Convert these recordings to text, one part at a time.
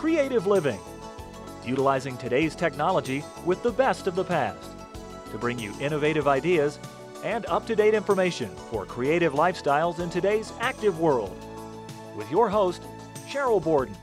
creative living, utilizing today's technology with the best of the past to bring you innovative ideas and up-to-date information for creative lifestyles in today's active world. With your host, Cheryl Borden.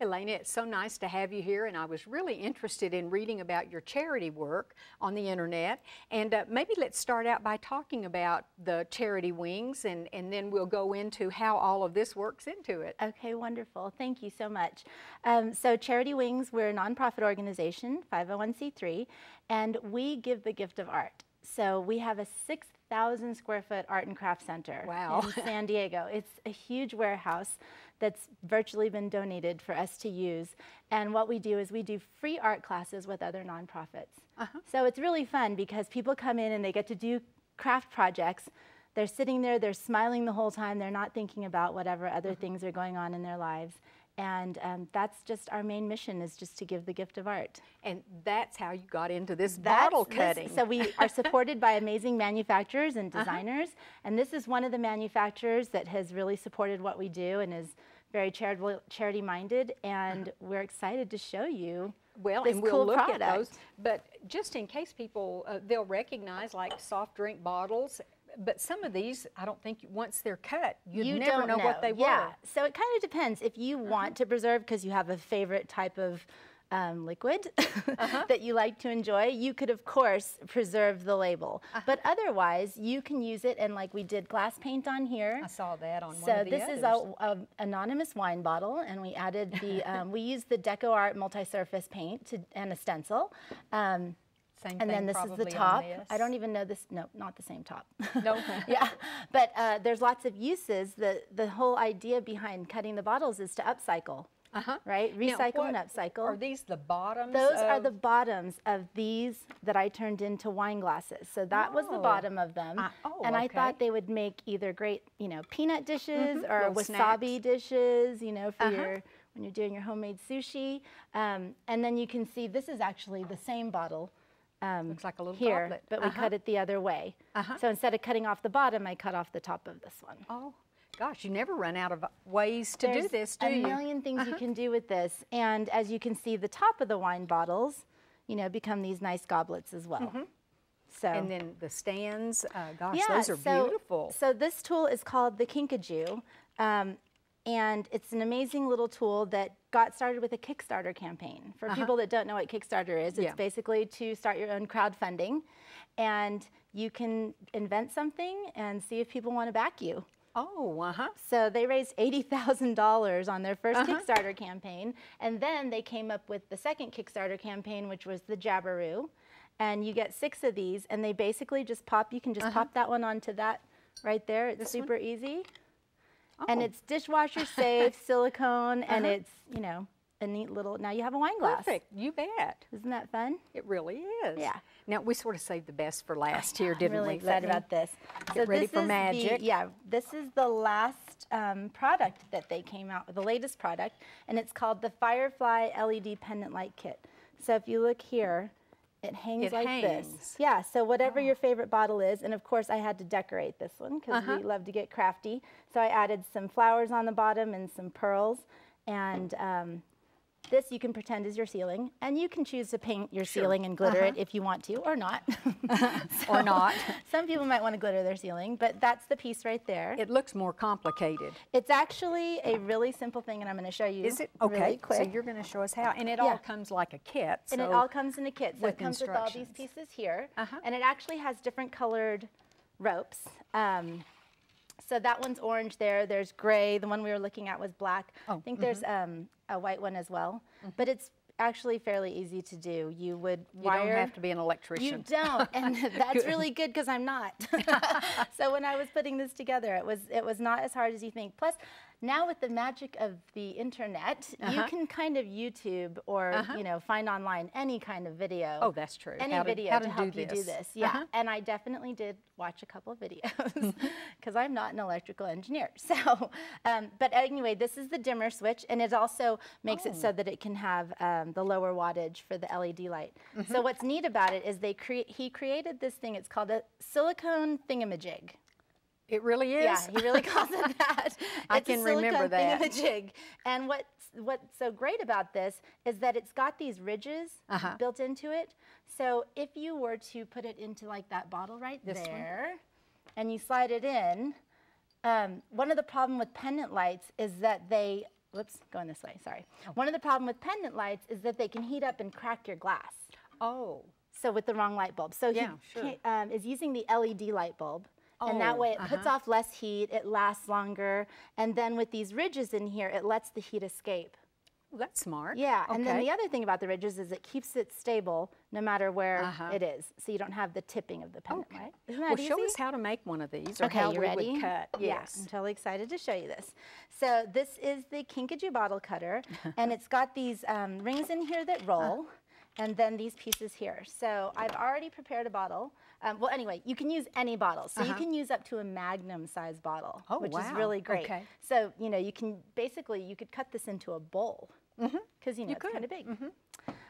Elena, it's so nice to have you here, and I was really interested in reading about your charity work on the internet. And maybe let's start out by talking about the charity wings, and then we'll go into how all of this works into it. Okay, wonderful. Thank you so much. So Charity Wings, we're a nonprofit organization, 501c3, and we give the gift of art. So we have a 6,000 square foot art and craft center in San Diego. It's a huge warehouse that's virtually been donated for us to use. And what we do is we do free art classes with other nonprofits. So it's really fun because people come in and they get to do craft projects. They're sitting there, they're smiling the whole time, they're not thinking about whatever other things are going on in their lives. And that's just our main mission, is just to give the gift of art. And that's how you got into this bottle cutting. So we are supported by amazing manufacturers and designers. And this is one of the manufacturers that has really supported what we do and is very charity-minded. And we're excited to show you this and we'll cool look product. at those. But just in case people, they'll recognize like soft drink bottles. But some of these, I don't think once they're cut, you never know what they were. So it kind of depends. If you want to preserve because you have a favorite type of liquid that you like to enjoy, you could, of course, preserve the label. But otherwise, you can use it, and like we did glass paint on here. I saw that on one of So the this others. is an anonymous wine bottle, and we added the, we used the Deco Art multi-surface paint and a stencil. And then this is the top. I don't even know this. No, not the same top. No. Yeah, but there's lots of uses. The whole idea behind cutting the bottles is to upcycle, right? Recycle and upcycle. Are these the bottoms? Those are the bottoms of these that I turned into wine glasses. So that was the bottom of them. And I thought they would make either great, peanut dishes or wasabi dishes, for your when you're doing your homemade sushi. And then you can see this is actually the same bottle. Looks like a little here, goblet. but we cut it the other way. So instead of cutting off the bottom, I cut off the top of this one. Oh, gosh, you never run out of ways to do this, do you? There's a million things you can do with this. And as you can see, the top of the wine bottles, become these nice goblets as well. So, and then the stands, gosh, those are beautiful. So this tool is called the Kinkajou. And it's an amazing little tool that got started with a Kickstarter campaign. For people that don't know what Kickstarter is, it's basically to start your own crowdfunding. And you can invent something and see if people want to back you. Oh, So they raised $80,000 on their first Kickstarter campaign. And then they came up with the second Kickstarter campaign, which was the Jabberoo. And you get 6 of these, and they basically just pop. You can just pop that one onto that right there. It's super easy. And it's dishwasher safe, silicone, and it's, a neat little, now you have a wine glass. Perfect, you bet. Isn't that fun? It really is. Yeah. Now, we sort of saved the best for last here, didn't we? I'm really excited about this. Get ready for magic. This is the last product that they came out with, the latest product, and it's called the Firefly LED Pendant Light Kit. So if you look here, it hangs like this. Yeah, so whatever your favorite bottle is, and of course I had to decorate this one because we love to get crafty. So I added some flowers on the bottom and some pearls, and this you can pretend is your ceiling, and you can choose to paint your ceiling and glitter it if you want to, or not. Or not. Some people might want to glitter their ceiling, but that's the piece right there. It looks more complicated. It's actually a really simple thing, and I'm going to show you. Is it? Okay, really quick. so you're going to show us how. And it all comes like a kit. And it all comes in a kit. So it comes with all these pieces here, and it actually has different colored ropes. So that one's orange there. There's gray. The one we were looking at was black. I think there's a white one as well. But it's actually fairly easy to do. You would wire. You don't have to be an electrician. You don't, and that's really good because I'm not. So when I was putting this together, it was not as hard as you think. Plus, now with the magic of the internet, you can kind of YouTube or find online any kind of video. Oh, that's true. Any video to help you do this. Yeah, and I definitely did watch a couple of videos because I'm not an electrical engineer. So, but anyway, this is the dimmer switch, and it also makes it so that it can have the lower wattage for the LED light. So what's neat about it is he created this thing. It's called a silicone thingamajig. It really is? Yeah, he really calls it that. I can remember that. It's a silicone thingamajig. And what's so great about this is that it's got these ridges built into it. So if you were to put it into like that bottle right there, and you slide it in, one of the problem with pendant lights is that they, whoops, going this way, sorry. One of the problem with pendant lights is that they can heat up and crack your glass. Oh. So with the wrong light bulb. So he is using the LED light bulb. And that way it puts off less heat, it lasts longer, and then with these ridges in here, it lets the heat escape. Well, that's smart. Yeah, and then the other thing about the ridges is it keeps it stable no matter where it is, so you don't have the tipping of the pendant, right? Isn't that easy? Show us how to make one of these, or how we would cut. Yes. I'm totally excited to show you this. So this is the Kinkajou bottle cutter, and it's got these rings in here that roll. And then these pieces here. So I've already prepared a bottle. Well, anyway, you can use any bottle. So you can use up to a magnum size bottle, which is really great. Okay. So, you know, you can basically, you could cut this into a bowl because, you know, it's kind of big.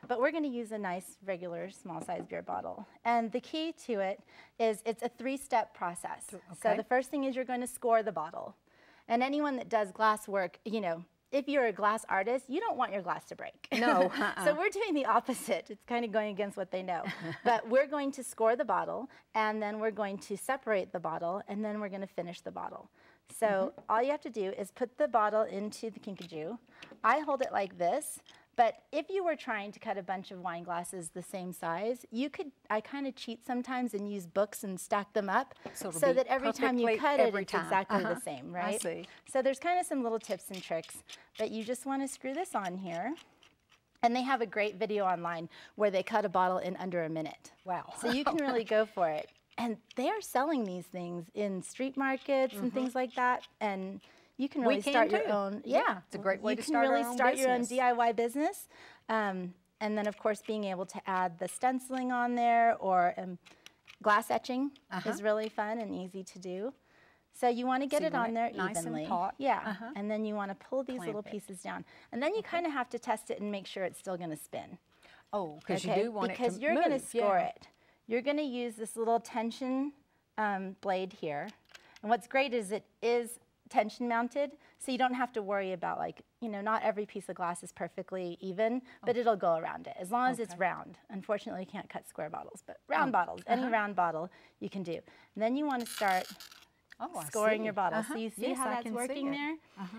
But we're going to use a nice, regular, small size beer bottle. And the key to it is it's a 3-step process. So the first thing is you're going to score the bottle. And anyone that does glass work, you know, if you're a glass artist, you don't want your glass to break. No. So we're doing the opposite. It's kind of going against what they know. But we're going to score the bottle, and then we're going to separate the bottle, and then we're going to finish the bottle. So all you have to do is put the bottle into the Kinkajou. I hold it like this. But if you were trying to cut a bunch of wine glasses the same size, you could, I kind of cheat sometimes and use books and stack them up so that every time you cut it, it's exactly the same, right? I see. So there's kind of some little tips and tricks, but you just want to screw this on here. And they have a great video online where they cut a bottle in under a minute. Wow. So you can really go for it. And they are selling these things in street markets and things like that. And you can really start your own. Yeah, it's a great way to start your own DIY business. And then, of course, being able to add the stenciling on there, or glass etching is really fun and easy to do. So you want to get it on there evenly. Nice and taut. Yeah, and then you want to pull these little pieces down. And then you kind of have to test it and make sure it's still going to spin. Oh, because you do want it to move. Because you're going to score it. You're going to use this little tension blade here. And what's great is it is tension mounted, so you don't have to worry about, like, you know, not every piece of glass is perfectly even, but it'll go around it as long as it's round. Unfortunately, you can't cut square bottles, but round bottles, any round bottle you can do. And then you want to start scoring your bottle. So you see how that's working there?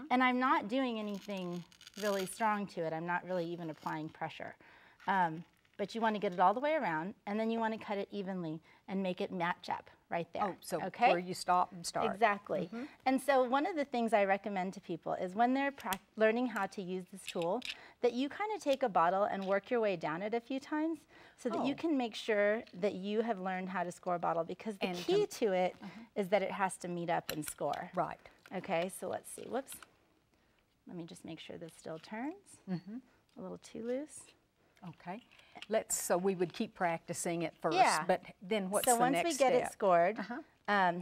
And I'm not doing anything really strong to it. I'm not really even applying pressure. But you want to get it all the way around, and then you want to cut it evenly and make it match up right there. Oh, so where you stop and start. Exactly. And so one of the things I recommend to people is when they're learning how to use this tool, that you kind of take a bottle and work your way down it a few times so that you can make sure that you have learned how to score a bottle, because the key to it is that it has to meet up and score. Right. Okay, so let's see. Whoops. Let me just make sure this still turns. A little too loose. Okay. So we would keep practicing it first, but then what's the next step? So once we get it scored,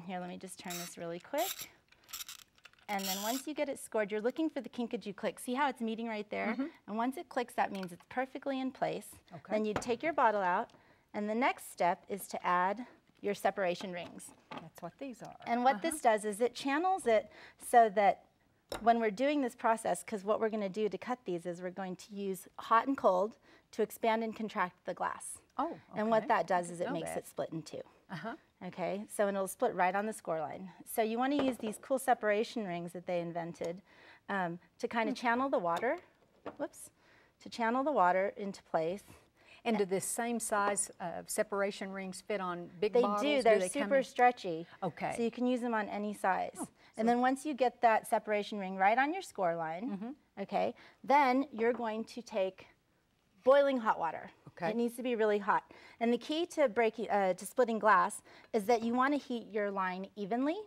here, let me just turn this really quick. And then once you get it scored, you're looking for the Kinkajou click. See how it's meeting right there? And once it clicks, that means it's perfectly in place. Then you take your bottle out, and the next step is to add your separation rings. That's what these are. And what this does is it channels it so that when we're doing this process, because what we're going to do to cut these is we're going to use hot and cold to expand and contract the glass. Oh, okay. And what that does is it makes it split in two. Okay, so it'll split right on the score line. So you want to use these cool separation rings that they invented to kind of channel the water, to channel the water into place. And do this same size separation rings fit on big they bottles? Do. They're super stretchy. Okay. So you can use them on any size. And then once you get that separation ring right on your score line, okay, then you're going to take boiling hot water. It needs to be really hot. And the key to splitting glass is that you want to heat your line evenly.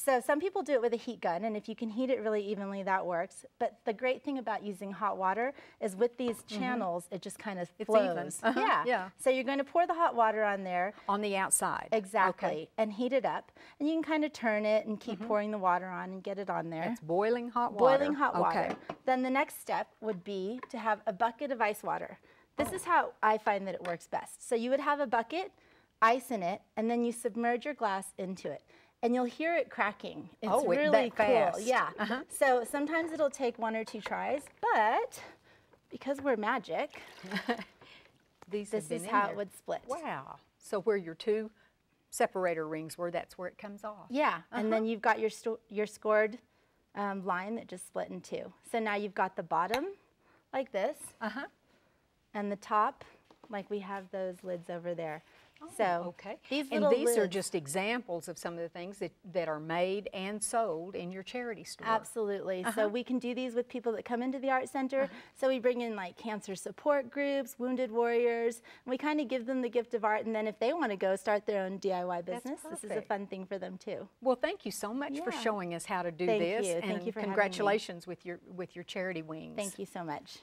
So some people do it with a heat gun, and if you can heat it really evenly, that works. But the great thing about using hot water is with these channels, it just kind of flows. It's even. So you're going to pour the hot water on there. On the outside. Exactly. And heat it up. And you can kind of turn it and keep pouring the water on and get it on there. It's boiling hot water. Boiling hot water. Then the next step would be to have a bucket of ice water. This is how I find that it works best. So you would have a bucket, ice in it, and then you submerge your glass into it. and you'll hear it cracking. It's Oh, really that cool. fast. Yeah. So sometimes it'll take 1 or 2 tries, but because we're magic, this is how it would split. Wow. So where your 2 separator rings were, that's where it comes off. Yeah, and then you've got your scored line that just split in 2. So now you've got the bottom like this, and the top like we have those lids over there. Oh, so okay. these and little these are lids, just examples of some of the things that are made and sold in your charity store. absolutely. So we can do these with people that come into the art center. So we bring in like cancer support groups, wounded warriors, and we kind of give them the gift of art, and then if they want to go start their own DIY business, this is a fun thing for them too. Well, thank you so much for showing us how to do Thank this. you. And Thank you for having me. congratulations with your charity wings. Thank you so much.